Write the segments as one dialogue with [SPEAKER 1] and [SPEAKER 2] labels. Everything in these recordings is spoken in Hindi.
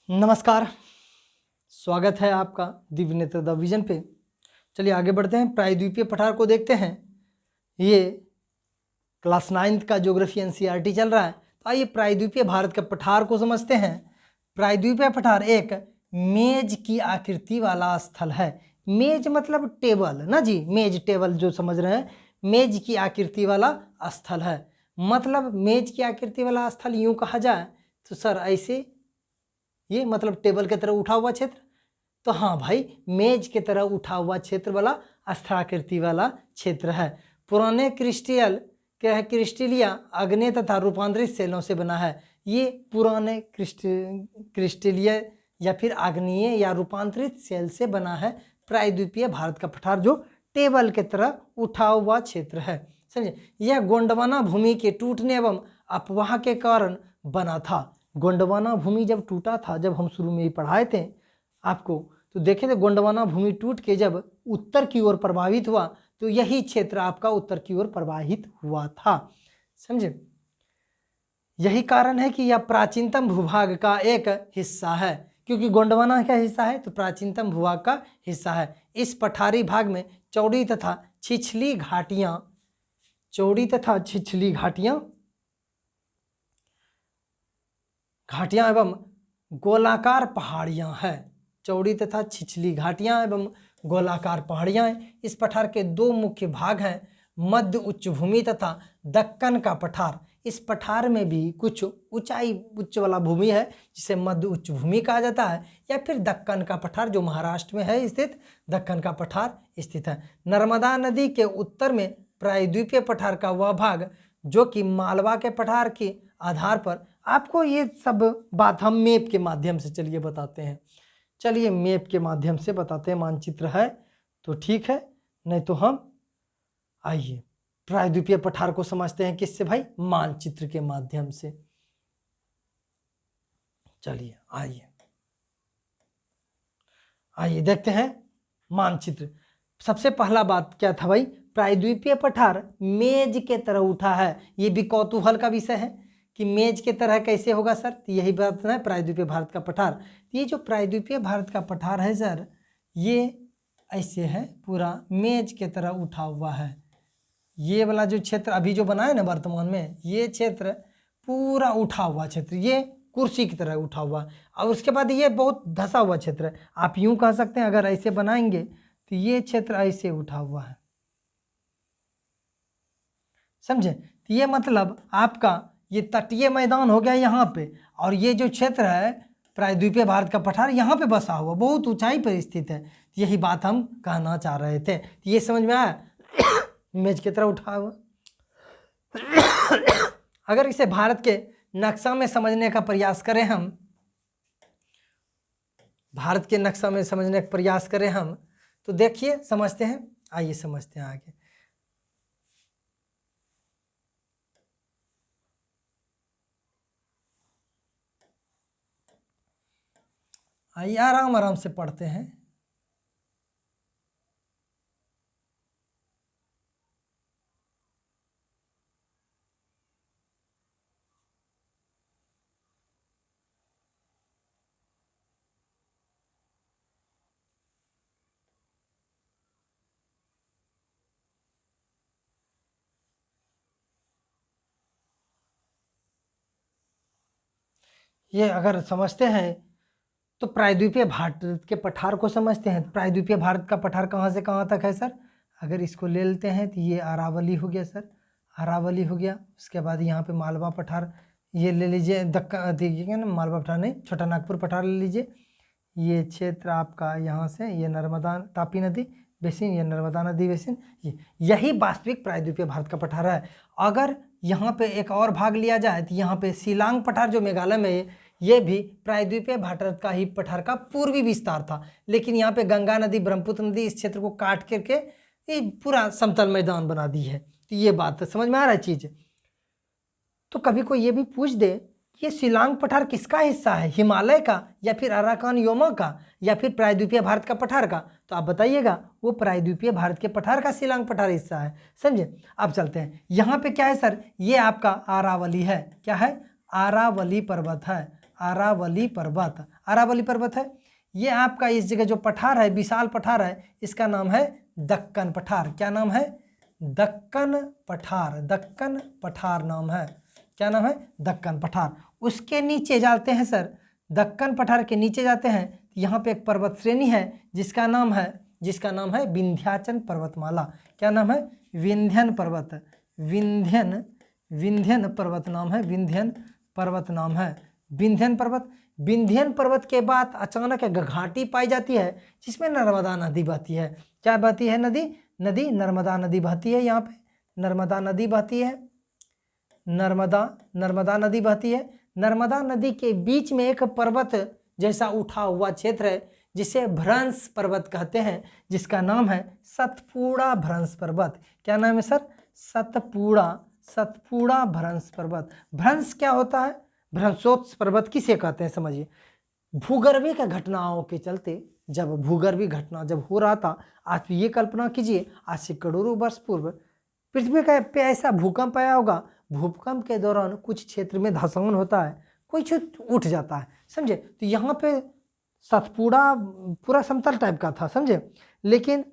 [SPEAKER 1] नमस्कार। स्वागत है आपका दिव्य नेत्र द विजन पे। चलिए आगे बढ़ते हैं, प्रायद्वीपीय पठार को देखते हैं। ये क्लास 9th का ज्योग्राफी एनसीईआरटी चल रहा है, तो आइए प्रायद्वीपीय भारत के पठार को समझते हैं। प्रायद्वीपीय पठार एक मेज की आकृति वाला स्थल है। मेज मतलब टेबल ना जी, मेज टेबल जो समझ रहे हैं, मेज की आकृति वाला स्थल है। मतलब मेज की आकृति वाला स्थल यूं कहा जाए तो सर ऐसे, ये मतलब टेबल की तरह उठा हुआ क्षेत्र। तो हाँ भाई, मेज की तरह उठा हुआ क्षेत्र वाला स्थाकृति वाला क्षेत्र है। पुराने क्रिस्टलिया आग्नेय तथा रूपांतरित सेलों से बना है। ये पुराने क्रिस्टलिया या फिर आग्नेय या रूपांतरित सेल से बना है प्रायद्वीपीय भारत का पठार, जो टेबल की तरह उठा हुआ क्षेत्र है। समझे, यह गोंडवाना भूमि के टूटने एवं अपवाह के कारण बना था। गोंडवाना भूमि जब टूटा था, जब हम शुरू में ही पढ़ाए थे आपको, तो देखे थे गोंडवाना भूमि टूट के जब उत्तर की ओर प्रभावित हुआ, तो यही क्षेत्र आपका उत्तर की ओर प्रवाहित हुआ था। समझे, यही कारण है कि यह प्राचीनतम भूभाग का एक हिस्सा है। क्योंकि गोंडवाना का हिस्सा है तो प्राचीनतम भूभाग का हिस्सा है। इस पठारी भाग में चौड़ी तथा छिछली घाटियां एवं गोलाकार पहाड़ियां हैं। चौड़ी तथा छिछली घाटियां एवं गोलाकार पहाड़ियां हैं। इस पठार के दो मुख्य भाग हैं, मध्य उच्च भूमि तथा दक्कन का पठार। इस पठार में भी कुछ ऊंचाई उच्च वाला भूमि है जिसे मध्य उच्च भूमि कहा जाता है, या फिर दक्कन का पठार जो महाराष्ट्र में है स्थित दक्कन का पठार स्थित है। नर्मदा नदी के उत्तर में प्रायद्वीपीय पठार का वह भाग जो कि मालवा के पठार के आधार पर, आपको ये सब बात हम मैप के माध्यम से चलिए बताते हैं। चलिए मैप के माध्यम से बताते हैं, मानचित्र है तो ठीक है, नहीं तो हम आइए प्रायद्वीपीय पठार को समझते हैं किससे भाई, मानचित्र के माध्यम से। चलिए आइए देखते हैं मानचित्र। सबसे पहला बात क्या था भाई, प्रायद्वीपीय पठार मेज के तरह उठा है। ये भी कौतूहल का विषय है कि मेज के तरह कैसे होगा सर, तो यही बात है प्रायद्वीपीय भारत का पठार। ये जो प्रायद्वीपीय भारत का पठार है सर, ये ऐसे है, पूरा मेज के तरह उठा हुआ है। ये वाला जो क्षेत्र अभी जो बना है ना वर्तमान में, ये क्षेत्र पूरा उठा हुआ क्षेत्र, ये कुर्सी की तरह उठा हुआ। और उसके बाद ये बहुत धसा हुआ क्षेत्र है। आप यूं कह सकते हैं, अगर ऐसे बनाएंगे तो ये क्षेत्र ऐसे उठा हुआ है। समझे, तो ये मतलब आपका ये तटीय मैदान हो गया यहाँ पे, और ये जो क्षेत्र है प्रायद्वीपीय भारत का पठार यहाँ पे बसा हुआ, बहुत ऊंचाई पर स्थित है। यही बात हम कहना चाह रहे थे। तो ये समझ में आया, मेज की तरह उठा हुआ। अगर इसे भारत के नक्शा में समझने का प्रयास करें हम, भारत के नक्शा में समझने का प्रयास करें हम, तो देखिए समझते हैं, आइए समझते हैं आगे। आइए आराम आराम से पढ़ते हैं। ये अगर समझते हैं तो प्रायद्वीपीय भारत के पठार को समझते हैं। प्रायद्वीपीय भारत का पठार कहाँ से कहाँ तक है सर, अगर इसको ले लेते हैं तो ये अरावली हो गया सर, अरावली हो गया। उसके बाद यहाँ पे मालवा पठार ये ले लीजिए, देखिएगा ना, मालवा पठार नहीं, छोटा नागपुर पठार ले लीजिए। ये क्षेत्र आपका यहाँ से, ये नर्मदा तापी नदी बेसिन, ये नर्मदा नदी बेसिन, यही वास्तविक प्रायद्वीपीय भारत का पठार है। अगर यहाँ पे एक और भाग लिया जाए तो यहाँ पे शिलांग पठार जो मेघालय में है, ये भी प्रायद्वीपीय भारत का ही पठार का पूर्वी विस्तार था। लेकिन यहाँ पे गंगा नदी ब्रह्मपुत्र नदी इस क्षेत्र को काट करके ये पूरा समतल मैदान बना दी है। तो ये बात समझ में आ रहा है चीज। तो कभी कोई ये भी पूछ दे, ये शिलांग पठार किसका हिस्सा है, हिमालय का या फिर अराकान योमा का या फिर प्रायद्वीपीय भारत का पठार का, तो आप बताइएगा। वो प्रायद्वीपीय भारत के पठार का शिलांग पठार हिस्सा है। समझे, अब चलते हैं। यहाँ पे क्या है सर, ये आपका आरावली है। क्या है, आरावली पर्वत है। अरावली पर्वत। अरावली पर्वत है। ये आपका इस जगह जो पठार है, विशाल पठार है, इसका नाम है दक्कन पठार। क्या नाम है? दक्कन पठार। दक्कन पठार नाम है। क्या नाम है? दक्कन पठार। उसके नीचे जाते हैं सर, दक्कन पठार के नीचे जाते हैं, यहाँ पे एक पर्वत श्रेणी है जिसका नाम है विंध्याचल पर्वतमाला। क्या नाम है? विंध्यन पर्वत। विंध्यन पर्वत नाम है। विंध्यन पर्वत नाम है। विंध्यन पर्वत। विंध्यन पर्वत के बाद अचानक एक घाटी पाई जाती है जिसमें नर्मदा नदी बहती है। क्या बहती है? नदी नर्मदा नदी बहती है। यहाँ पे नर्मदा नदी बहती है। नर्मदा नदी बहती है। नर्मदा नदी के बीच में एक पर्वत जैसा उठा हुआ क्षेत्र है जिसे भ्रंश पर्वत कहते हैं, जिसका नाम है सतपुड़ा भ्रंश पर्वत। क्या नाम है सर? सतपुड़ा भ्रंश पर्वत। भ्रंश क्या होता है? भ्रंशोत्स पर्वत किसे कहते हैं समझिए। भूगर्भीय घटनाओं के चलते जब भूगर्भीय घटना जब हो रहा था, आप ये कल्पना कीजिए आज से करोड़ों वर्ष पूर्व पृथ्वी पे ऐसा भूकंप आया होगा। भूकंप के दौरान कुछ क्षेत्र में धंसान होता है, कोई क्षेत्र उठ जाता है, समझे। तो यहाँ पे सतपुड़ा पूरा समतल टाइप का था, समझे। लेकिन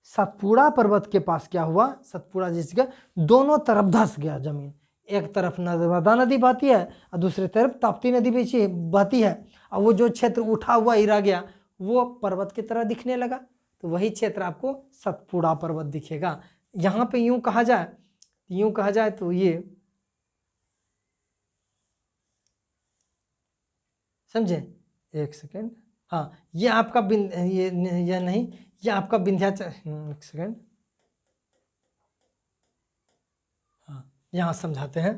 [SPEAKER 1] सतपुड़ा पर्वत के पास क्या हुआ? सतपुड़ा जिसका दोनों तरफ धंस गया जमीन। एक तरफ नर्मदा नदी बहती है और दूसरी तरफ ताप्ती नदी बहती है, और वो जो क्षेत्र उठा हुआ हीरा गया वो पर्वत की तरह दिखने लगा। तो वही क्षेत्र आपको सतपुड़ा पर्वत दिखेगा। यहाँ पे यूं कहा जाए तो ये, समझे, एक सेकेंड, हाँ, ये आपका ये आपका विंध्याचल, एक सेकेंड, हाँ, यहाँ समझाते हैं।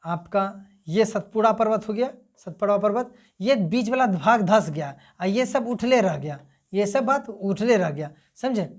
[SPEAKER 1] आपका ये सतपुड़ा पर्वत हो गया, सतपुड़ा पर्वत, ये बीच वाला भाग धंस गया और ये सब उठले रह गया, ये सब बात उठले रह गया, समझे।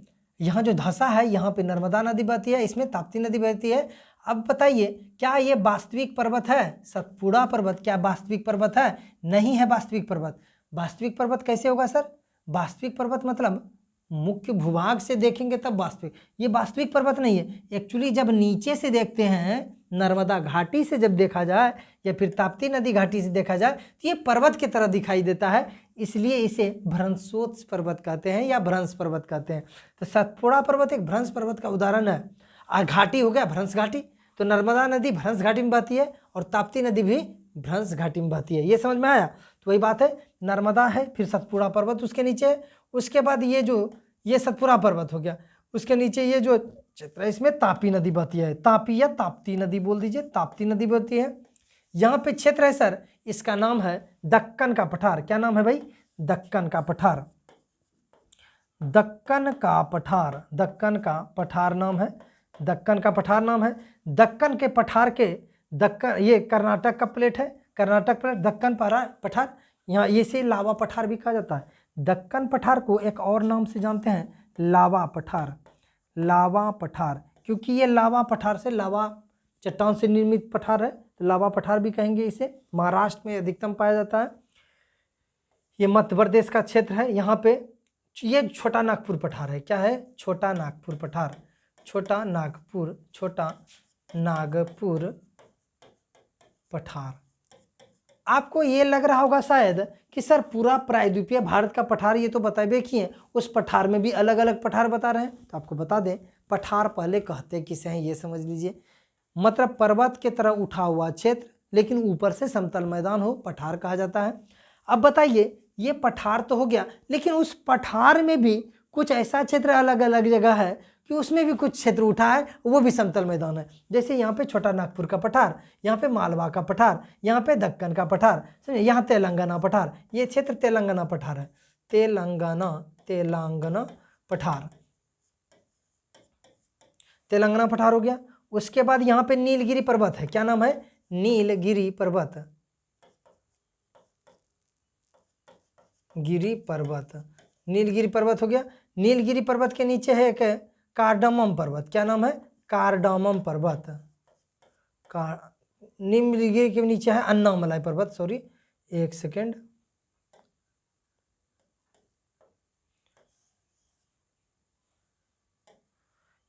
[SPEAKER 1] यहाँ जो धंसा है यहाँ पे नर्मदा नदी बहती है, इसमें ताप्ती नदी बहती है। अब बताइए क्या ये वास्तविक पर्वत है? सतपुड़ा पर्वत क्या वास्तविक पर्वत है? नहीं है वास्तविक पर्वत। वास्तविक पर्वत कैसे होगा सर? वास्तविक पर्वत मतलब मुख्य भूभाग से देखेंगे तब वास्तविक, ये वास्तविक पर्वत नहीं है। एक्चुअली जब नीचे से देखते हैं, नर्मदा घाटी से जब देखा जाए या फिर ताप्ती नदी घाटी से देखा जाए तो ये पर्वत की तरह दिखाई देता है, इसलिए इसे भ्रंशोत्स पर्वत कहते हैं या भ्रंश पर्वत कहते हैं। तो सतपुड़ा पर्वत एक भ्रंश पर्वत का उदाहरण है। और घाटी हो गया भ्रंश घाटी, तो नर्मदा नदी भ्रंश घाटी में बहती है और ताप्ती नदी भी भ्रंश घाटी में बहती है। ये समझ में आया? तो वही बात है, नर्मदा है, फिर सतपुड़ा पर्वत उसके नीचे है, उसके बाद ये सतपुड़ा पर्वत हो गया, उसके नीचे ये जो क्षेत्र है इसमें तापी नदी बहती है। तापी या ताप्ती नदी बोल दीजिए, ताप्ती नदी बहती है। यहाँ पे क्षेत्र है सर, इसका नाम है दक्कन का पठार। क्या नाम है भाई? दक्कन का पठार। दक्कन का पठार, दक्कन का पठार नाम है, दक्कन का पठार नाम है। दक्कन के पठार के दक्कन, ये कर्नाटक का प्लेट है, कर्नाटक प्लेट, दक्कन पठार, यहाँ इसे लावा पठार भी कहा जाता है। दक्कन पठार को एक और नाम से जानते हैं, लावा पठार। लावा पठार, क्योंकि ये लावा पठार से, लावा चट्टान से निर्मित पठार है, तो लावा पठार भी कहेंगे इसे। महाराष्ट्र में अधिकतम पाया जाता है। ये मध्य प्रदेश का क्षेत्र है। यहाँ पे ये छोटा नागपुर पठार है। क्या है? छोटा नागपुर पठार। छोटा नागपुर पठार। आपको ये लग रहा होगा शायद कि सर पूरा प्रायद्वीपीय भारत का पठार ये तो बताए किए, उस पठार में भी अलग अलग पठार बता रहे हैं। तो आपको बता दें, पठार पहले कहते किसे हैं ये समझ लीजिए। मतलब पर्वत के तरह उठा हुआ क्षेत्र लेकिन ऊपर से समतल मैदान हो, पठार कहा जाता है। अब बताइए, ये पठार तो हो गया, लेकिन उस पठार में भी कुछ ऐसा क्षेत्र अलग अलग जगह है कि उसमें भी कुछ क्षेत्र उठा है, वो भी समतल मैदान है। जैसे यहाँ पे छोटा नागपुर का पठार, यहाँ पे मालवा का पठार, यहाँ पे दक्कन का पठार, समझे, यहाँ तेलंगाना पठार, ये क्षेत्र तेलंगाना पठार है। तेलंगाना पठार, तेलंगाना पठार हो गया। उसके बाद यहाँ पे नीलगिरी पर्वत है। क्या नाम है? नीलगिरी पर्वत। नीलगिरी पर्वत हो गया। नीलगिरी पर्वत के नीचे है एक कार्डमम पर्वत। क्या नाम है? कार्डमम पर्वत। नीलगिरी के नीचे है अन्नामलाई पर्वत, सॉरी एक सेकेंड,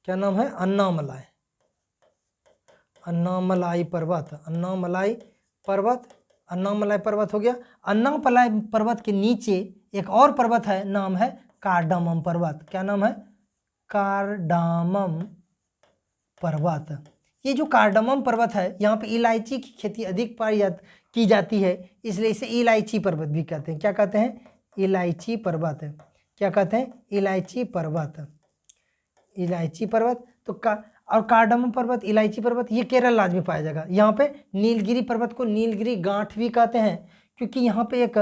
[SPEAKER 1] क्या नाम है? अन्नामलाई पर्वत। अन्नामलाई पर्वत अन्नामलाई पर्वत हो गया। अन्नामलाई पर्वत के नीचे एक और पर्वत है, नाम है कार्डामम पर्वत। क्या नाम है? कार्डामम पर्वत। ये जो कार्डामम पर्वत है, यहाँ पे इलायची की खेती अधिक की जाती है, इसलिए इसे इलायची पर्वत भी कहते हैं। क्या कहते हैं? इलायची पर्वत। क्या कहते हैं? इलायची पर्वत। इलायची पर्वत तो और कार्डामम पर्वत, इलायची पर्वत, ये केरल राज्य में पाया जाएगा। यहाँ पे नीलगिरी पर्वत को नीलगिरी गांठ भी कहते हैं, क्योंकि यहाँ पे एक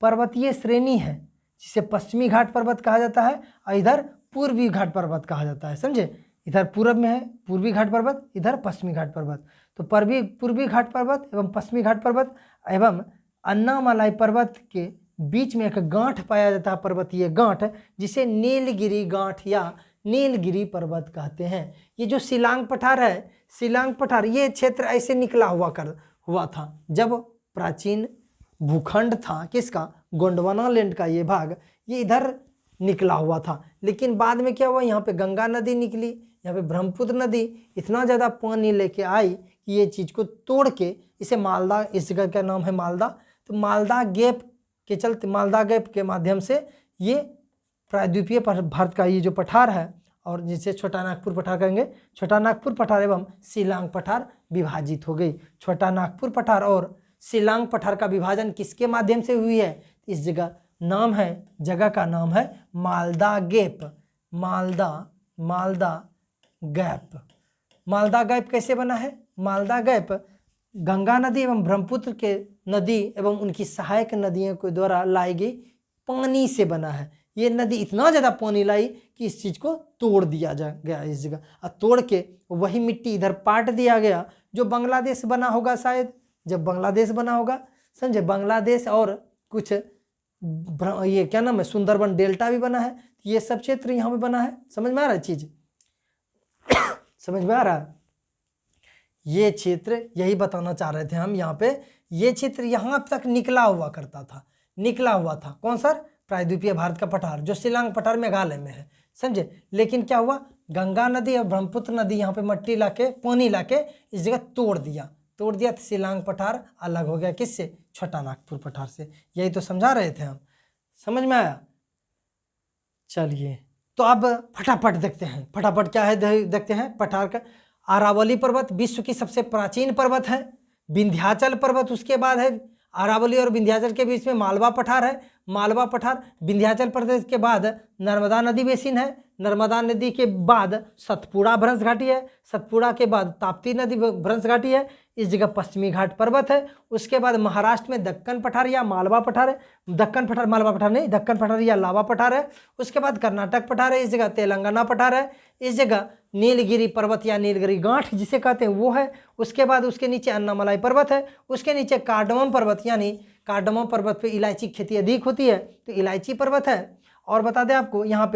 [SPEAKER 1] पर्वतीय श्रेणी है जिसे पश्चिमी घाट पर्वत कहा जाता है और इधर पूर्वी घाट पर्वत कहा जाता है। समझे? इधर पूर्व में है पूर्वी घाट पर्वत, इधर पश्चिमी घाट पर्वत। तो पूर्वी घाट पर्वत एवं पश्चिमी घाट पर्वत एवं अन्नामलाई पर्वत के बीच में एक गांठ पाया जाता है, पर्वतीय गांठ, जिसे नीलगिरी गांठ या नीलगिरी पर्वत कहते हैं। ये जो शिलांग पठार है, शिलांग पठार, ये क्षेत्र ऐसे निकला हुआ था जब प्राचीन भूखंड था किसका? गोंडवाना लैंड का ये भाग, ये इधर निकला हुआ था। लेकिन बाद में क्या हुआ? यहाँ पे गंगा नदी निकली, यहाँ पे ब्रह्मपुत्र नदी इतना ज़्यादा पानी लेके आई कि ये चीज़ को तोड़ के इसे मालदा, इस जगह का नाम है मालदा, तो मालदा गैप के चलते, मालदा गैप के माध्यम से ये प्रायद्वीपीय भारत का ये जो पठार है, और जिसे छोटा नागपुर पठार कहेंगे, छोटा नागपुर पठार एवं शिलांग पठार विभाजित हो गई। छोटा नागपुर पठार और शिलांग पठार का विभाजन किसके माध्यम से हुई है? इस जगह का नाम है Malda gap. Malda gap. Malda gap कैसे बना है? मालदा गैप गंगा नदी एवं ब्रह्मपुत्र के नदी एवं उनकी सहायक नदियों के द्वारा लाई गई पानी से बना है। ये नदी इतना ज़्यादा पानी लाई कि इस चीज़ को तोड़ दिया गया इस जगह, और तोड़ के वही मिट्टी इधर पाट दिया गया, जो बांग्लादेश बना होगा शायद, जब बांग्लादेश बना होगा, समझे? बांग्लादेश और कुछ ये क्या नाम है, सुंदरबन डेल्टा भी बना है, ये सब क्षेत्र यहाँ पे बना है। समझ में आ रहा है चीज? समझ में आ रहा है? ये क्षेत्र यही बताना चाह रहे थे हम यहाँ पे, ये क्षेत्र यहाँ तक निकला हुआ था। कौन सा? प्रायद्वीपीय भारत का पठार, जो शिलांग पठार मेघालय में है। समझे? लेकिन क्या हुआ? गंगा नदी और ब्रह्मपुत्र नदी यहाँ पे मट्टी लाके, पानी लाके इस जगह तोड़ दिया, तो शिलांग पठार अलग हो गया किससे? छोटा नागपुर पठार से। यही तो समझा रहे थे हम। समझ में आया? चलिए, तो अब फटाफट देखते हैं, फटाफट क्या है देखते हैं। पठार का अरावली पर्वत विश्व की सबसे प्राचीन पर्वत है। विंध्याचल पर्वत उसके बाद है। अरावली और विंध्याचल के बीच में मालवा पठार है। मालवा पठार विंध्याचल प्रदेश के बाद नर्मदा नदी बेसिन है। नर्मदा नदी के बाद सतपुड़ा भ्रंश घाटी है। सतपुड़ा के बाद ताप्ती नदी भ्रंश घाटी है। इस जगह पश्चिमी घाट पर्वत है। उसके बाद महाराष्ट्र में दक्कन पठार या मालवा पठार है। दक्कन पठार, मालवा पठार नहीं, दक्कन पठार या लावा पठार है। उसके बाद कर्नाटक पठार है। इस जगह तेलंगाना पठार है। इस जगह नीलगिरी पर्वत या नीलगिरी गांठ जिसे कहते हैं वो है। उसके बाद उसके नीचे अन्नामलाई पर्वत है। उसके नीचे कार्डमम पर्वत, यानी कार्डमम पर्वत पे इलायची की खेती अधिक होती है, तो इलायची पर्वत है। और बता दें आपको, यहाँ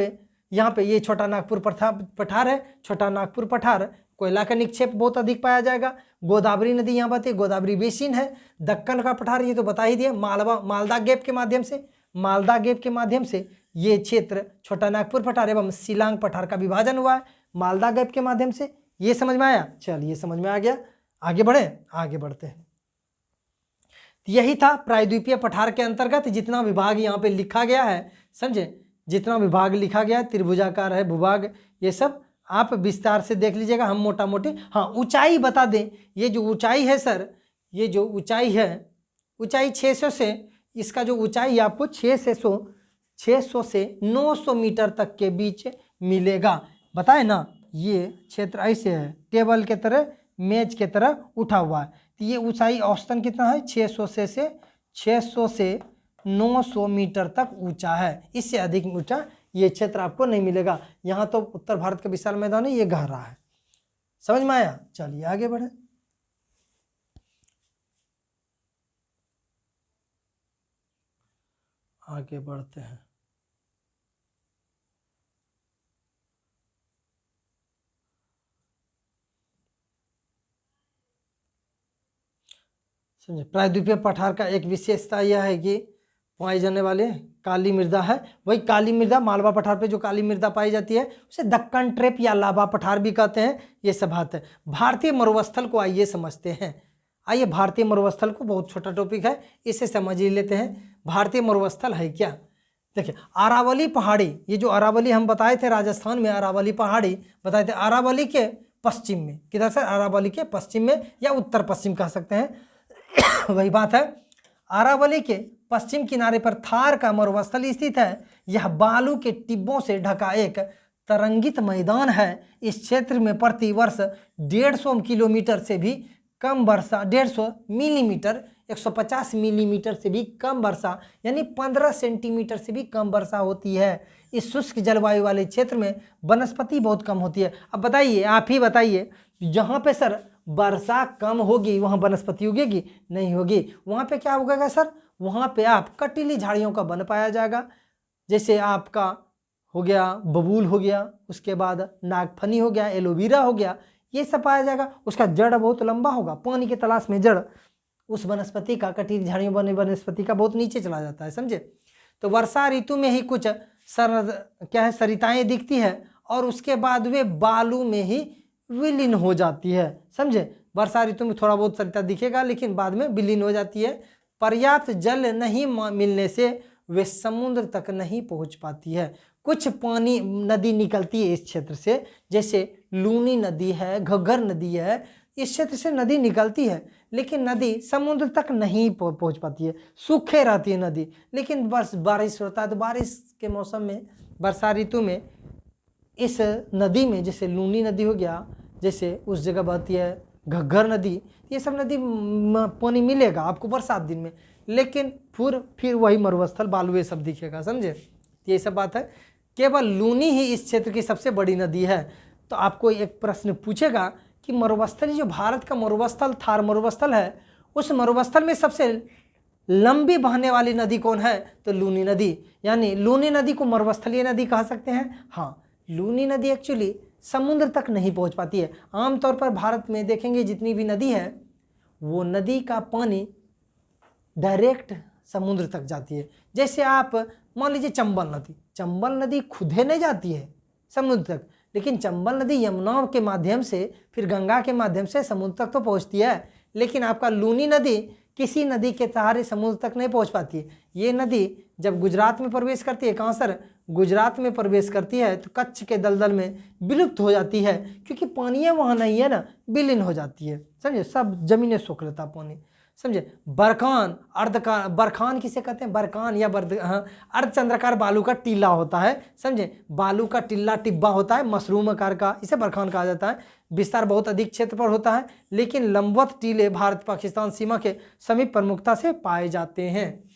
[SPEAKER 1] पे ये छोटा नागपुर पठार है। छोटा नागपुर पठार कोयला का निक्षेप बहुत अधिक पाया जाएगा। गोदावरी नदी यहाँ बहती है, गोदावरी बेसिन है। दक्कन का पठार ये तो बता ही दिया, मालदा गैप के माध्यम से ये क्षेत्र छोटा नागपुर पठार एवं शिलांग पठार का विभाजन हुआ है मालदा गैप के माध्यम से। ये समझ में आया? चलिए, समझ में आ गया। आगे बढ़ते हैं। यही था प्रायद्वीपीय पठार के अंतर्गत जितना विभाग यहाँ पे लिखा गया है। समझे? जितना विभाग लिखा गया है, त्रिभुजाकार है भूभाग, ये सब आप विस्तार से देख लीजिएगा। हम मोटा मोटी, हाँ, ऊंचाई बता दें। ये जो ऊंचाई है सर, ये जो ऊंचाई है, ऊंचाई 600 से, इसका जो ऊंचाई आपको 600 से 900 मीटर तक के बीच मिलेगा। बताए ना, ये क्षेत्र ऐसे है, टेबल के तरह, मेज के तरह उठा हुआ है। तो ये ऊंचाई औसतन कितना है? 600 से 900 मीटर तक ऊंचा है। इससे अधिक ऊंचा ये क्षेत्र आपको नहीं मिलेगा। यहाँ तो उत्तर भारत का विशाल मैदान है, ये गहरा है। समझ में आया? चलिए आगे बढ़े। आगे बढ़ते हैं। समझे? प्रायद्वीपीय पठार का एक विशेषता यह है कि पाई जाने वाले काली मृदा है। वही काली मृदा, मालवा पठार पे जो काली मृदा पाई जाती है उसे दक्कन ट्रेप या लावा पठार भी कहते हैं। ये सब बात है। भारतीय मरुस्थल को आइए समझते हैं। आइए भारतीय मरुस्थल को, बहुत छोटा टॉपिक है, इसे समझ ही लेते हैं। भारतीय मरुस्थल है क्या? देखिए अरावली पहाड़ी, ये जो अरावली हम बताए थे राजस्थान में, अरावली पहाड़ी बताए थे, अरावली के पश्चिम में, किधर से? अरावली के पश्चिम में या उत्तर पश्चिम कह सकते हैं वही बात है। अरावली के पश्चिम किनारे पर थार का मरुस्थल स्थित है। यह बालू के टिब्बों से ढका एक तरंगित मैदान है। इस क्षेत्र में प्रति वर्ष 150 किलोमीटर से भी कम वर्षा, 150 मिलीमीटर, 150 मिलीमीटर से भी कम वर्षा, यानी 15 सेंटीमीटर से भी कम वर्षा होती है। इस शुष्क जलवायु वाले क्षेत्र में वनस्पति बहुत कम होती है। अब बताइए, आप ही बताइए, जहाँ पे सर वर्षा कम होगी वहाँ वनस्पति उगेगी? नहीं होगी। वहाँ पे क्या उगेगा सर? वहाँ पे आप कटीली झाड़ियों का वन पाया जाएगा, जैसे आपका हो गया बबूल हो गया, उसके बाद नागफनी हो गया, एलोवेरा हो गया, ये सब पाया जाएगा। उसका जड़ बहुत लंबा होगा, पानी की तलाश में जड़ उस वनस्पति का, कटीली झाड़ियों बने वनस्पति का बहुत नीचे चला जाता है, समझे। तो वर्षा ऋतु में ही कुछ सरिताएं दिखती है और उसके बाद वे बालू में ही विलीन हो जाती है, समझे। वर्षा ऋतु में थोड़ा बहुत सरिता दिखेगा लेकिन बाद में विलीन हो जाती है। पर्याप्त जल नहीं मिलने से वे समुद्र तक नहीं पहुंच पाती है। कुछ पानी नदी निकलती है इस क्षेत्र से, जैसे लूनी नदी है, घग्गर नदी है, इस क्षेत्र से नदी निकलती है, लेकिन नदी समुद्र तक नहीं पहुंच पाती है, सूखे रहती है नदी। लेकिन बारिश होता है तो बारिश के मौसम में, वर्षा ऋतु में इस नदी में, जैसे लूनी नदी हो गया, जैसे उस जगह बहती है घग्गर नदी, ये सब नदी पानी मिलेगा आपको बरसात दिन में, लेकिन फिर वही मरुस्थल बालुए सब दिखेगा, समझे। ये सब बात है। केवल लूनी ही इस क्षेत्र की सबसे बड़ी नदी है। तो आपको एक प्रश्न पूछेगा कि मरुस्थल, जो भारत का मरुस्थल थार मरुस्थल है, उस मरुस्थल में सबसे लंबी बहने वाली नदी कौन है? तो लूनी नदी। यानी लूनी नदी को मरुस्थलीय नदी कह सकते हैं। हाँ, लूनी नदी एक्चुअली समुद्र तक नहीं पहुंच पाती है। आमतौर पर भारत में देखेंगे जितनी भी नदी है, वो नदी का पानी डायरेक्ट समुद्र तक जाती है। जैसे आप मान लीजिए चंबल नदी खुदे नहीं जाती है समुद्र तक, लेकिन चंबल नदी यमुना के माध्यम से, फिर गंगा के माध्यम से समुद्र तक तो पहुंचती है। लेकिन आपका लूनी नदी किसी नदी के सहारे समुद्र तक नहीं पहुंच पाती है। ये नदी जब गुजरात में प्रवेश करती है, कहाँ सर? गुजरात में प्रवेश करती है तो कच्छ के दलदल में विलुप्त हो जाती है, क्योंकि पानी वहाँ नहीं है ना, विलीन हो जाती है, समझे। सब जमीनें सोख लेता पानी, समझे। बरखान किसे कहते हैं? बरखान या अर्धचंद्राकार बालू का टीला होता है, समझे। बालू का टिल्ला टिब्बा होता है मशरूम आकार का, इसे बरखान कहा जाता है। विस्तार बहुत अधिक क्षेत्र पर होता है, लेकिन लंबवत टीले भारत पाकिस्तान सीमा के समीप प्रमुखता से पाए जाते हैं।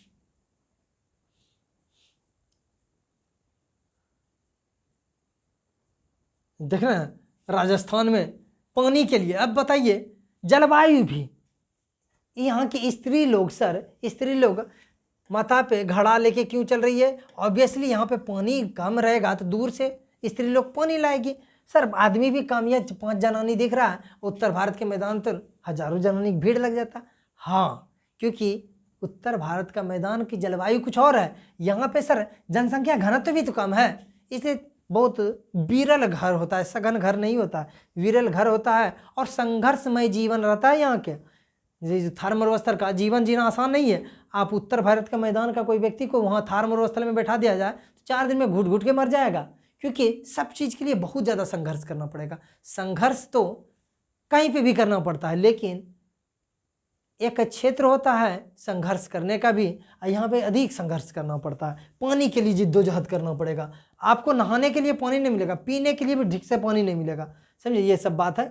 [SPEAKER 1] देख रहे हैं राजस्थान में पानी के लिए। अब बताइए जलवायु भी, यहाँ की स्त्री लोग माथा पे घड़ा लेके क्यों चल रही है? ऑब्वियसली यहाँ पे पानी कम रहेगा तो दूर से स्त्री लोग पानी लाएगी। सर आदमी भी कम, या 5 जनानी दिख रहा है, उत्तर भारत के मैदान तो हजारों जनानी की भीड़ लग जाता। हाँ, क्योंकि उत्तर भारत का मैदान की जलवायु कुछ और है। यहाँ पे सर जनसंख्या घनत्व भी तो कम है, इसलिए बहुत विरल घर होता है, सघन घर नहीं होता, विरल घर होता है, और संघर्षमय जीवन रहता है यहाँ के। थार मरुस्थल का जीवन जीना आसान नहीं है। आप उत्तर भारत का मैदान का कोई व्यक्ति को वहाँ थार मरुस्थल में बैठा दिया जाए तो 4 दिन में घुट घुट के मर जाएगा, क्योंकि सब चीज़ के लिए बहुत ज़्यादा संघर्ष करना पड़ेगा। संघर्ष तो कहीं पे भी करना पड़ता है, लेकिन एक क्षेत्र होता है संघर्ष करने का भी, यहाँ पे अधिक संघर्ष करना पड़ता है। पानी के लिए जिद्दोजहद करना पड़ेगा, आपको नहाने के लिए पानी नहीं मिलेगा, पीने के लिए भी ठीक से पानी नहीं मिलेगा, समझे। ये सब बात है।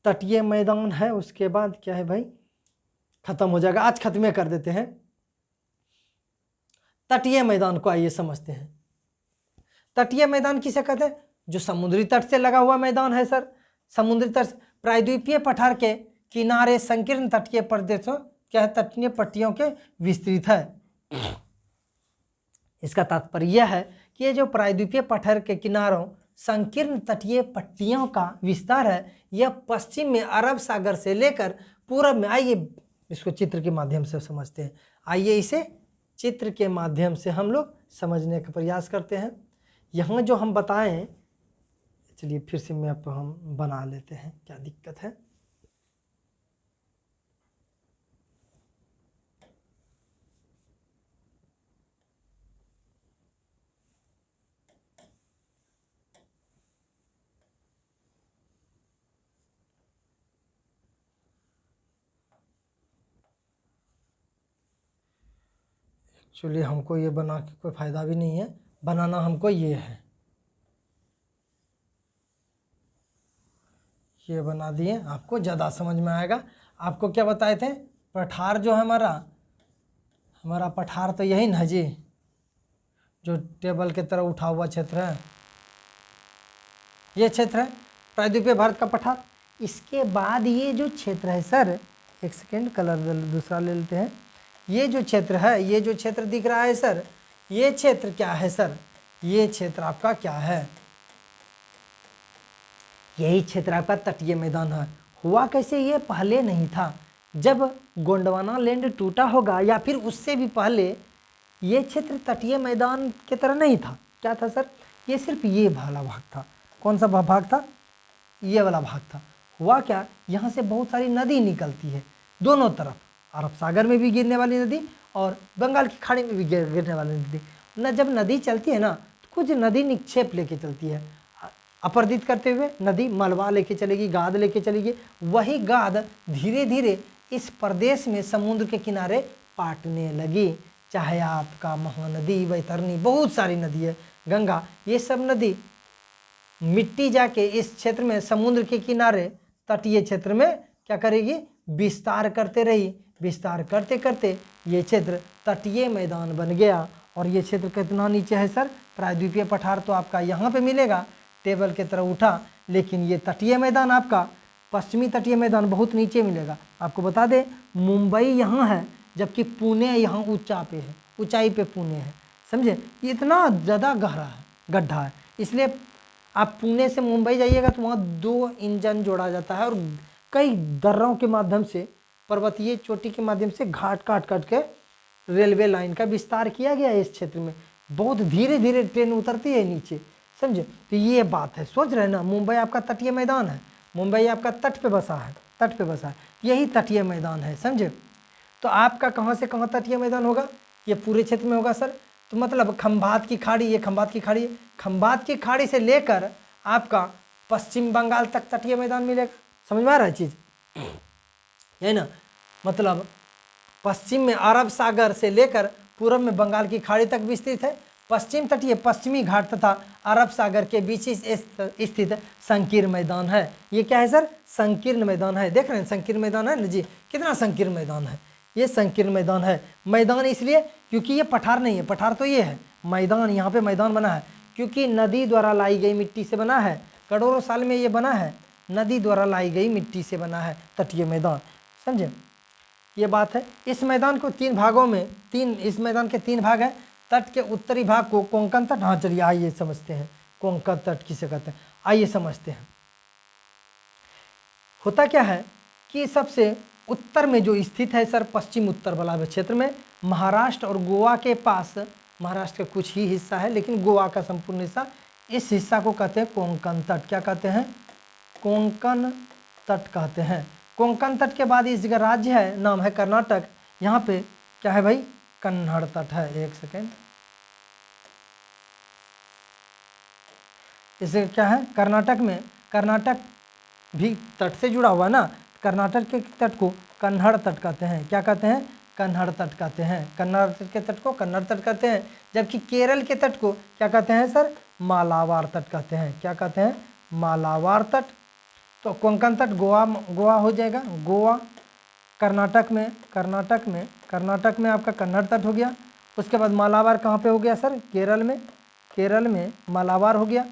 [SPEAKER 1] तटीय मैदान है, उसके बाद क्या है भाई, खत्म हो जाएगा, आज खत्म कर देते हैं तटीय मैदान को। आइए समझते हैं तटीय मैदान किसे कहते हैं? जो समुद्री तट से लगा हुआ मैदान है सर। समुद्री तट, प्रायद्वीपीय पठार के किनारे संकीर्ण तटीय प्रदेशों क्या है, तटीय पट्टियों के विस्तृत है। इसका तात्पर्य यह है कि ये जो प्रायद्वीपीय पठार के किनारों संकीर्ण तटीय पट्टियों का विस्तार है, यह पश्चिम में अरब सागर से लेकर पूरब में, आइए इसको चित्र के माध्यम से समझते हैं। आइए इसे चित्र के माध्यम से हम लोग समझने का प्रयास करते हैं। यहाँ जो हम बताएं, चलिए फिर से मैप हम बना लेते हैं, क्या दिक्कत है। चलिए हमको ये बना के कोई फ़ायदा भी नहीं है, बनाना हमको ये है, ये बना दिए, आपको ज़्यादा समझ में आएगा। आपको क्या बताए थे, पठार जो है हमारा पठार तो यही ना जी, जो टेबल के तरह उठा हुआ क्षेत्र है, ये क्षेत्र है प्रायद्वीपीय भारत का पठार। इसके बाद ये जो क्षेत्र है सर, एक सेकेंड कलर दूसरा ले लेते हैं, ये जो क्षेत्र है, ये जो क्षेत्र दिख रहा है सर, ये क्षेत्र क्या है सर, ये क्षेत्र आपका क्या है, यही क्षेत्र आपका तटीय मैदान है। हुआ कैसे, ये पहले नहीं था, जब गोंडवाना लैंड टूटा होगा या फिर उससे भी पहले ये क्षेत्र तटीय मैदान की तरह नहीं था। क्या था सर, ये सिर्फ ये वाला भाग था। कौन सा भाग था, ये वाला भाग था। हुआ क्या, यहाँ से बहुत सारी नदी निकलती है दोनों तरफ, अरब सागर में भी गिरने वाली नदी और बंगाल की खाड़ी में भी गिरने वाली नदी न। जब नदी चलती है ना तो कुछ नदी निक्षेप लेके चलती है, अपरदित करते हुए नदी मलबा लेके चलेगी, गाद लेके चलेगी, वही गाद धीरे धीरे इस प्रदेश में समुद्र के किनारे पाटने लगी। चाहे आपका महानदी, वैतरणी, बहुत सारी नदी है, गंगा, ये सब नदी मिट्टी जाके इस क्षेत्र में समुद्र के किनारे तटीय क्षेत्र में क्या करेगी, विस्तार करते रही। विस्तार करते करते ये क्षेत्र तटीय मैदान बन गया। और ये क्षेत्र कितना नीचे है सर, प्रायद्वीपीय पठार तो आपका यहाँ पे मिलेगा, टेबल की तरह उठा, लेकिन ये तटीय मैदान आपका, पश्चिमी तटीय मैदान बहुत नीचे मिलेगा। आपको बता दें मुंबई यहाँ है, जबकि पुणे यहाँ ऊंचा पे है, ऊंचाई पे पुणे है, समझे। ये इतना ज़्यादा गहरा है, गड्ढा है, इसलिए आप पुणे से मुंबई जाइएगा तो वहाँ 2 इंजन जोड़ा जाता है और कई दर्रों के माध्यम से, पर्वतीय चोटी के माध्यम से घाट काट के रेलवे लाइन का विस्तार किया गया है इस क्षेत्र में। बहुत धीरे धीरे ट्रेन उतरती है नीचे, समझे। तो ये बात है, सोच रहे हैं ना, मुंबई आपका तटीय मैदान है, मुंबई आपका तट पे बसा है, तट पे बसा है, यही तटीय मैदान है, समझे। तो आपका कहाँ से कहाँ तटीय मैदान होगा, ये पूरे क्षेत्र में होगा सर। तो मतलब खंभात की खाड़ी, ये खंभात की खाड़ी है, खंभात की खाड़ी से लेकर आपका पश्चिम बंगाल तक तटीय मैदान मिलेगा। समझ में आ रहा है चीज़, है ना। मतलब पश्चिम में अरब सागर से लेकर पूर्व में बंगाल की खाड़ी तक विस्तृत है। पश्चिम तटीय पश्चिमी घाट तथा अरब सागर के बीच स्थित संकीर्ण मैदान है। ये क्या है सर, संकीर्ण मैदान है। देख रहे हैं संकीर्ण मैदान है ना जी, कितना संकीर्ण मैदान है, ये संकीर्ण मैदान है। मैदान इसलिए क्योंकि ये पठार नहीं है, पठार तो ये है, मैदान यहाँ पे मैदान बना है क्योंकि नदी द्वारा लाई गई मिट्टी से बना है, करोड़ों साल में ये बना है, नदी द्वारा लाई गई मिट्टी से बना है तटीय मैदान, समझे। ये बात है। इस मैदान को 3 भागों में, इस मैदान के 3 भाग हैं। तट के उत्तरी भाग को कोंकण तट, हाँ चलिए आइए समझते हैं कोंकण तट किसे कहते हैं, आइए समझते हैं। होता क्या है कि सबसे उत्तर में जो स्थित है सर, पश्चिम उत्तर वाला क्षेत्र में, महाराष्ट्र और गोवा के पास, महाराष्ट्र का कुछ ही हिस्सा है लेकिन गोवा का संपूर्ण हिस्सा, इस हिस्सा को कहते हैं कोंकण तट। क्या कहते हैं, कोंकण तट कहते हैं। कोंकण तट के बाद इस जगह राज्य है, नाम है कर्नाटक। यहाँ पे क्या है भाई, कन्नड़ तट है। एक सेकेंड, इसे क्या है, कर्नाटक में, कर्नाटक भी तट से जुड़ा हुआ ना, कर्नाटक के तट को कन्नड़ तट कहते हैं। क्या कहते हैं, कन्नड़ तट कहते हैं। कन्नड़ तट के तट को कन्नड़ तट कहते हैं, जबकि केरल के तट को क्या कहते हैं सर, मालाबार तट कहते हैं। क्या कहते हैं, मालाबार तट। तो कोंकण तट गोवा हो जाएगा, गोवा। कर्नाटक में आपका कन्नड़ तट हो गया। उसके बाद मालाबार कहाँ पे हो गया सर, केरल में, केरल में मालाबार हो गया।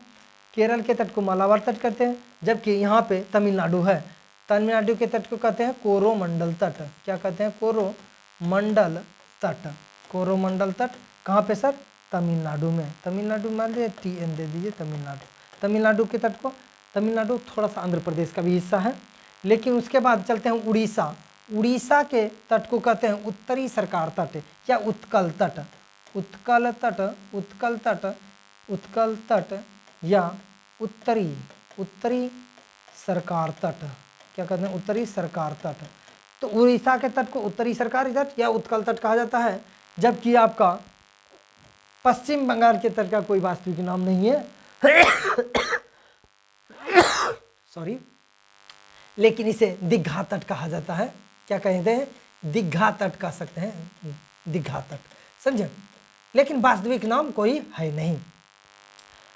[SPEAKER 1] केरल के तट को मालाबार तट कहते हैं, जबकि यहाँ पे तमिलनाडु है, तमिलनाडु के तट को कहते हैं कोरोमंडल तट। क्या कहते हैं, कोरोमंडल तट। कोरोमंडल तट कहाँ पे सर, तमिलनाडु में। तमिलनाडु मान लीजिए TN दे दीजिए, तमिलनाडु। तमिलनाडु के तट को, तमिलनाडु थोड़ा सा आंध्र प्रदेश का भी हिस्सा है। लेकिन उसके बाद चलते हैं उड़ीसा। उड़ीसा के तट को कहते हैं उत्तरी सरकार तट या उत्कल तट। उत्कल तट, उत्कल तट, उत्कल तट या उत्तरी सरकार तट। क्या कहते हैं, उत्तरी सरकार तट। तो उड़ीसा के तट को उत्तरी सरकारी तट या उत्कल तट कहा जाता है, जबकि आपका पश्चिम बंगाल के तट का कोई वास्तविक नाम नहीं है सॉरी, लेकिन इसे दीघा तट कहा जाता है। क्या कहते हैं, दीघा तट कह सकते हैं, दीघा तट, समझे, लेकिन वास्तविक नाम कोई है नहीं।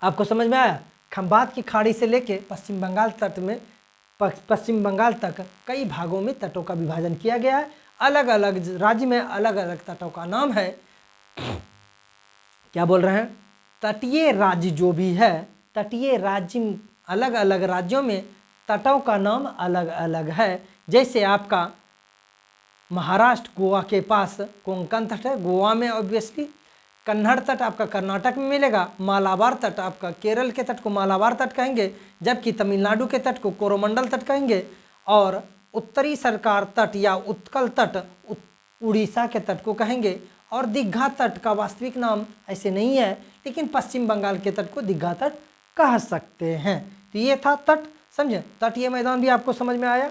[SPEAKER 1] आपको समझ में आया? खंबात की खाड़ी से लेके पश्चिम बंगाल तट में पश्चिम बंगाल तक कई भागों में तटों का विभाजन किया गया है। अलग अलग राज्य में अलग अलग तटों का नाम है। क्या बोल रहे हैं? तटीय राज्य जो भी है, तटीय राज्य, अलग अलग राज्यों में तटों का नाम अलग अलग है। जैसे आपका महाराष्ट्र गोवा के पास कोंकण तट है, गोवा में ऑब्वियसली। कन्नड़ तट आपका कर्नाटक में मिलेगा। मालाबार तट आपका केरल के तट को मालाबार तट कहेंगे, जबकि तमिलनाडु के तट को कोरोमंडल तट कहेंगे। और उत्तरी सरकार तट या उत्कल तट उड़ीसा के तट को कहेंगे। और दीघा तट का वास्तविक नाम ऐसे नहीं है, लेकिन पश्चिम बंगाल के तट को दीघा तट कह सकते हैं। तो ये था तट, समझे। तटीय मैदान भी आपको समझ में आया,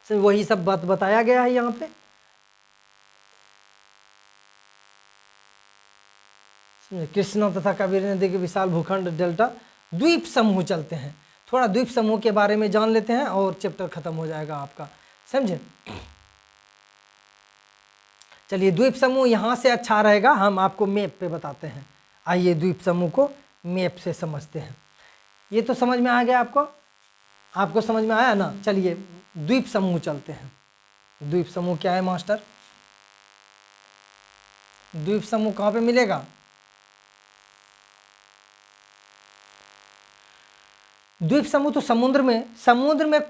[SPEAKER 1] वही सब बात बताया गया है यहाँ पे। कृष्णा तथा कावेरी नदी के विशाल भूखंड डेल्टा द्वीप समूह चलते हैं। थोड़ा द्वीप समूह के बारे में जान लेते हैं और चैप्टर खत्म हो जाएगा आपका, समझे। चलिए, द्वीप समूह यहाँ से अच्छा रहेगा, हम आपको मैप पे बताते हैं। आइए द्वीप समूह को मैप से समझते हैं। ये तो समझ में आ गया आपको समझ में आया ना। चलिए द्वीप समूह चलते हैं। द्वीप समूह क्या है मास्टर? द्वीप समूह कहाँ पे मिलेगा? द्वीप समूह तो समुद्र में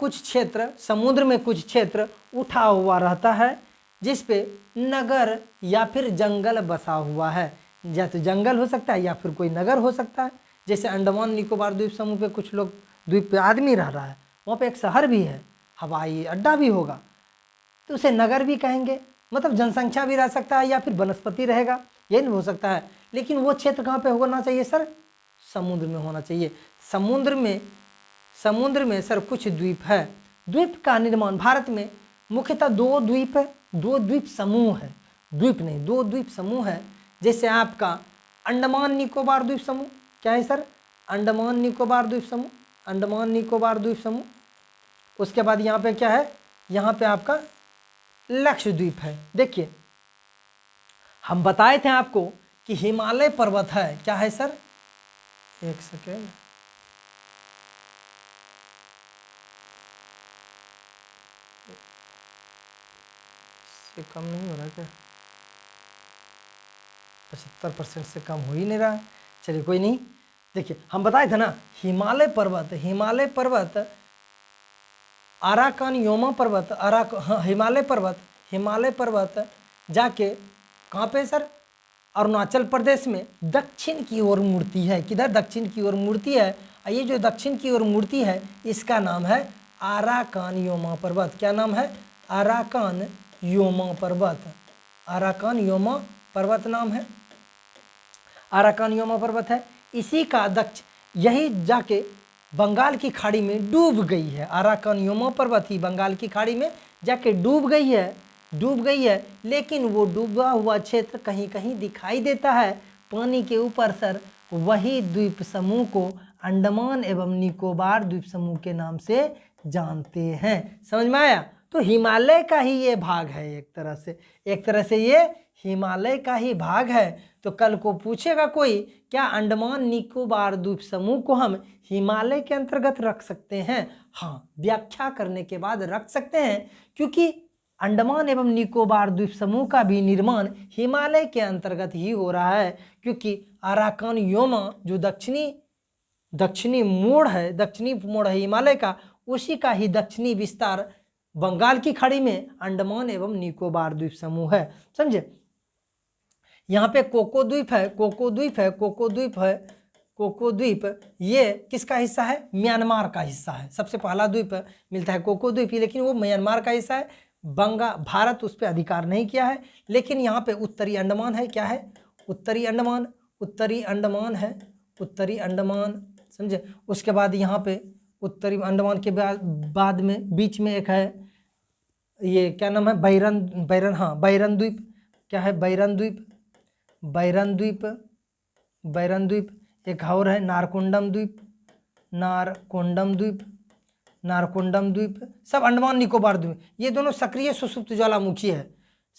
[SPEAKER 1] कुछ क्षेत्र उठा हुआ रहता है, जिस पे नगर या फिर जंगल बसा हुआ है। या तो जंगल हो सकता है या फिर कोई नगर हो सकता है। जैसे अंडमान निकोबार द्वीप समूह पे कुछ लोग, द्वीप पे आदमी रह रहा है, वहाँ पे एक शहर भी है, हवाई अड्डा भी होगा, तो उसे नगर भी कहेंगे। मतलब जनसंख्या भी रह सकता है या फिर वनस्पति रहेगा, ये नहीं हो सकता है। लेकिन वो क्षेत्र कहाँ पे होना चाहिए सर? समुद्र में होना चाहिए। समुद्र में सर कुछ द्वीप है। द्वीप का निर्माण भारत में मुख्यतः दो द्वीप समूह है। द्वीप नहीं, दो द्वीप समूह है। जैसे आपका अंडमान निकोबार द्वीप समूह, क्या है सर? अंडमान निकोबार द्वीप समूह। उसके बाद यहाँ पे क्या है? यहाँ पे आपका लक्षद्वीप है। देखिए, हम बताए थे आपको कि हिमालय पर्वत है। क्या है सर? एक सेकेंड, इससे कम नहीं हो रहा क्या? 75% से कम हो ही नहीं रहा है। चलिए कोई नहीं। देखिए, हम बताए थे ना, हिमालय पर्वत अराकान योमा पर्वत, हिमालय पर्वत जाके कहाँ पे सर? अरुणाचल प्रदेश में दक्षिण की ओर मुड़ती है। किधर? दक्षिण की ओर मुड़ती है। ये जो दक्षिण की ओर मुड़ती है, इसका नाम है अराकान योमा पर्वत। क्या नाम है? अराकान योमा पर्वत नाम है। अराकान योमा पर्वत है। इसी का यही जाके बंगाल की खाड़ी में डूब गई है। अराकान योमा पर्वत ही बंगाल की खाड़ी में जाके डूब गई है। लेकिन वो डूबा हुआ क्षेत्र कहीं कहीं दिखाई देता है पानी के ऊपर सर। वही द्वीप समूह को अंडमान एवं निकोबार द्वीप समूह के नाम से जानते हैं। समझ में आया? तो हिमालय का ही ये भाग है, एक तरह से ये हिमालय का ही भाग है। तो कल को पूछेगा कोई, क्या अंडमान निकोबार द्वीप समूह को हम हिमालय के अंतर्गत रख सकते हैं? हाँ, व्याख्या करने के बाद रख सकते हैं, क्योंकि अंडमान एवं निकोबार द्वीप समूह का भी निर्माण हिमालय के अंतर्गत ही हो रहा है। क्योंकि अराकान योमा जो दक्षिणी मोड़ है हिमालय का, उसी का ही दक्षिणी विस्तार बंगाल की खाड़ी में अंडमान एवं निकोबार द्वीप समूह है। समझे? यहाँ पे कोको द्वीप ये किसका हिस्सा है? म्यांमार का हिस्सा है। सबसे पहला द्वीप मिलता है कोको द्वीप, लेकिन वो म्यांमार का हिस्सा है। भारत उस पर अधिकार नहीं किया है। लेकिन यहाँ पे उत्तरी अंडमान है। क्या है? उत्तरी अंडमान, समझे? उसके बाद यहाँ पे उत्तरी अंडमान के बाद में बीच में एक है, ये क्या नाम है? बैरन द्वीप। क्या है? बैरन द्वीप। एक और है नारकोंडम द्वीप। सब अंडमान निकोबार द्वीप। ये दोनों सक्रिय सुषुप्त ज्वालामुखी है।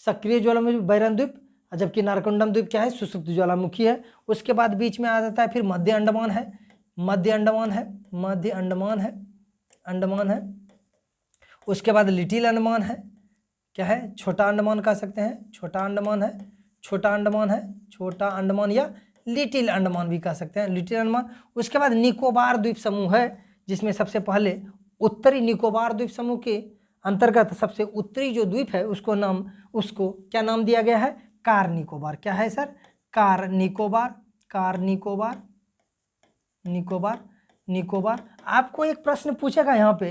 [SPEAKER 1] बैरन द्वीप जबकि नारकोंडम द्वीप क्या है, सुषुप्त ज्वालामुखी है। उसके बाद बीच में आ जाता है फिर मध्य अंडमान है, मध्य अंडमान है, मध्य अंडमान है, अंडमान है। उसके बाद लिटिल अंडमान है, क्या है, छोटा अंडमान कह सकते हैं, छोटा अंडमान है, छोटा अंडमान है, छोटा अंडमान या लिटिल अंडमान भी कह सकते हैं, लिटिल अंडमान। उसके बाद निकोबार द्वीप समूह है, जिसमें सबसे पहले उत्तरी निकोबार द्वीप समूह के अंतर्गत सबसे उत्तरी जो द्वीप है उसको क्या नाम दिया गया है, कार निकोबार। क्या है sir, car Nicobar, car Nicobar, Nicobar, Nicobar. आपको एक प्रश्न पूछेगा यहाँ पे,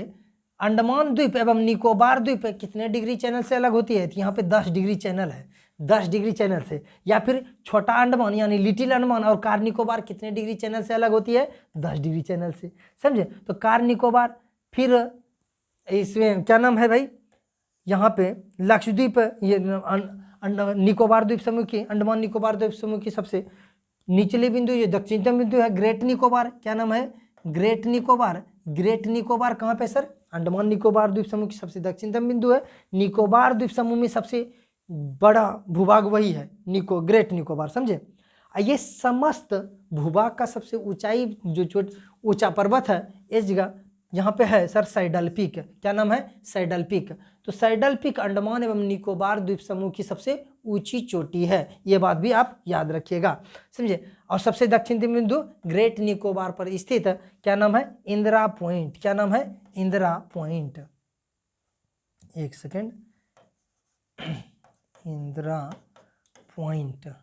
[SPEAKER 1] अंडमान द्वीप एवं निकोबार द्वीप कितने डिग्री चैनल से अलग होती है, तो यहाँ पे 10 डिग्री चैनल है, 10 डिग्री चैनल से। या फिर छोटा अंडमान यानी लिटिल अंडमान और कार निकोबार कितने डिग्री चैनल से अलग होती है, 10 डिग्री चैनल से, समझे। तो कार निकोबार, फिर इसमें क्या नाम है भाई, यहाँ पे लक्षद्वीप, ये निकोबार द्वीप समूह की, अंडमान निकोबार द्वीप समूह की सबसे निचले बिंदु, ये दक्षिणतम बिंदु है ग्रेट निकोबार। क्या नाम है, ग्रेट निकोबार। ग्रेट निकोबार कहाँ पे सर, अंडमान निकोबार द्वीप समूह की सबसे दक्षिणतम बिंदु है। निकोबार द्वीप समूह में सबसे बड़ा भूभाग वही है, ग्रेट निकोबार, समझे। ये समस्त भूभाग का सबसे ऊंचाई जो ऊंचा पर्वत है इस जगह यहाँ पे है सर, सैडल पीक। क्या नाम है, सैडल पीक। तो सैडल पीक अंडमान एवं निकोबार द्वीप समूह की सबसे ऊंची चोटी है, ये बात भी आप याद रखिएगा, समझे। और सबसे दक्षिणी बिंदु ग्रेट निकोबार पर स्थित है, क्या नाम है, इंदिरा पॉइंट। क्या नाम है, इंदिरा पॉइंट। एक second, Indira point,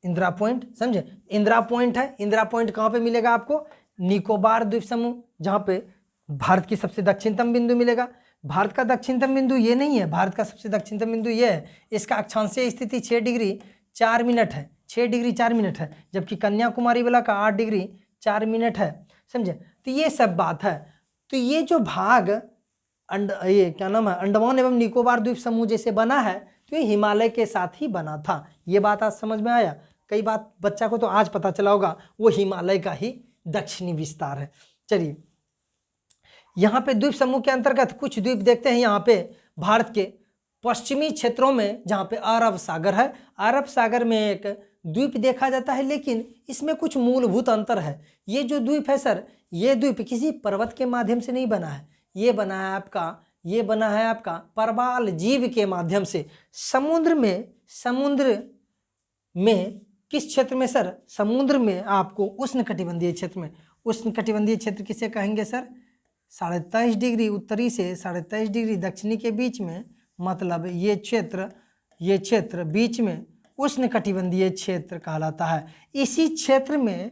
[SPEAKER 1] Indira point, समझे। इंदिरा पॉइंट है, इंदिरा पॉइंट कहाँ पे मिलेगा आपको, निकोबार द्वीप समूह, जहाँ पे भारत की सबसे दक्षिणतम बिंदु मिलेगा। भारत का दक्षिणतम बिंदु ये नहीं है, भारत का सबसे दक्षिणतम बिंदु ये है, इसका अक्षांशीय स्थिति 6 डिग्री 4 मिनट है, 6 डिग्री 4 मिनट है, जबकि कन्याकुमारी वाला का 8 डिग्री 4 मिनट है, समझे। तो ये सब बात है। तो ये जो भाग ये क्या नाम है, अंडमान एवं निकोबार द्वीप समूह जैसे बना है, तो ये हिमालय के साथ ही बना था। ये बात आज समझ में आया। कई बात बच्चा को तो आज पता चला होगा, वो हिमालय का ही दक्षिणी विस्तार है। चलिए, यहाँ पे द्वीप समूह के अंतर्गत कुछ द्वीप देखते हैं। यहाँ पे भारत के पश्चिमी क्षेत्रों में जहाँ पे अरब सागर है, अरब सागर में एक द्वीप देखा जाता है, लेकिन इसमें कुछ मूलभूत अंतर है। ये जो द्वीप है सर, ये द्वीप किसी पर्वत के माध्यम से नहीं बना है, ये बना है आपका परवाल जीव के माध्यम से। समुद्र में किस क्षेत्र में सर, समुद्र में आपको उष्णकटिबंधीय क्षेत्र में, उष्णकटिबंधीय क्षेत्र किसे कहेंगे सर, 23.5 डिग्री उत्तरी से 23.5 डिग्री दक्षिणी के बीच में, मतलब ये क्षेत्र बीच में उष्णकटिबंधीय क्षेत्र कहलाता है। इसी क्षेत्र में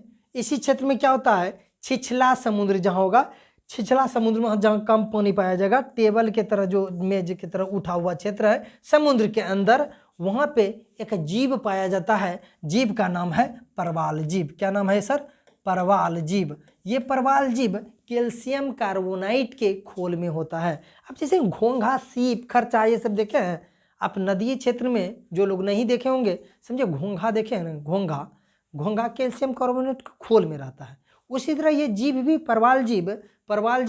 [SPEAKER 1] क्या होता है, छिछला समुद्र जहाँ होगा, छिछला समुद्र में जहाँ कम पानी पाया जाएगा, टेबल के तरह जो मेज की तरह उठा हुआ क्षेत्र है समुद्र के अंदर, वहाँ पे एक जीव पाया जाता है। जीव का नाम है परवाल जीव। क्या नाम है सर, परवाल जीव। ये परवाल जीव कैल्शियम कार्बोनाइट के खोल में होता है। अब जैसे घोंघा, सीप, खरचा ये सब देखे हैं आप नदी क्षेत्र में, जो लोग नहीं देखे होंगे समझे, घोंघा देखे हैं ना, घोंघा कैल्शियम कार्बोनेट के खोल में रहता है। उसी तरह ये जीव भी, परवाल जीव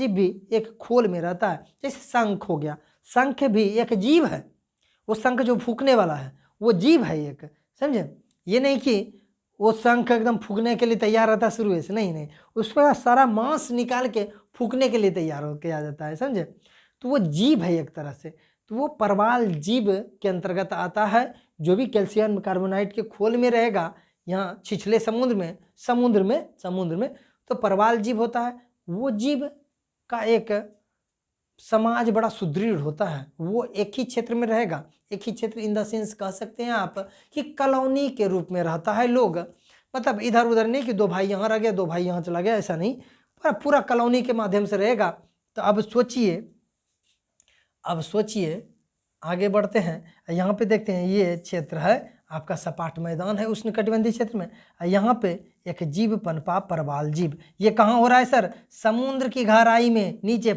[SPEAKER 1] भी एक खोल में रहता है। जैसे शंख हो गया, शंख भी एक जीव है, वो शंख जो फूकने वाला है वो जीव है एक, समझे। ये नहीं कि वो शंख एकदम फूकने के लिए तैयार रहता है शुरू से, नहीं, उसका सारा मांस निकाल के फूकने के लिए तैयार होकर आ जाता है, समझे। तो वो जीव है एक तरह से। तो वो परवाल जीव के अंतर्गत आता है, जो भी कैल्शियम कार्बोनाइट के खोल में रहेगा, यहाँ छिछले समुद्र में तो परवाल जीव होता है। वो जीव का एक समाज बड़ा सुदृढ़ होता है, वो एक ही क्षेत्र में रहेगा, एक ही क्षेत्र इन द सेंस कह सकते हैं आप कि कॉलोनी के रूप में रहता है लोग, मतलब इधर उधर नहीं कि 2 भाई यहाँ रह गया 2 भाई यहाँ चला गया, ऐसा नहीं, पर पूरा कॉलोनी के माध्यम से रहेगा। तो अब सोचिए आगे बढ़ते हैं। यहाँ पे देखते हैं, ये क्षेत्र है आपका सपाट मैदान है उष्णकटिबंधीय क्षेत्र में। यहाँ पे एक जीव पनपा, परवाल जीव। ये कहाँ हो रहा है सर, समुद्र की गहराई में नीचे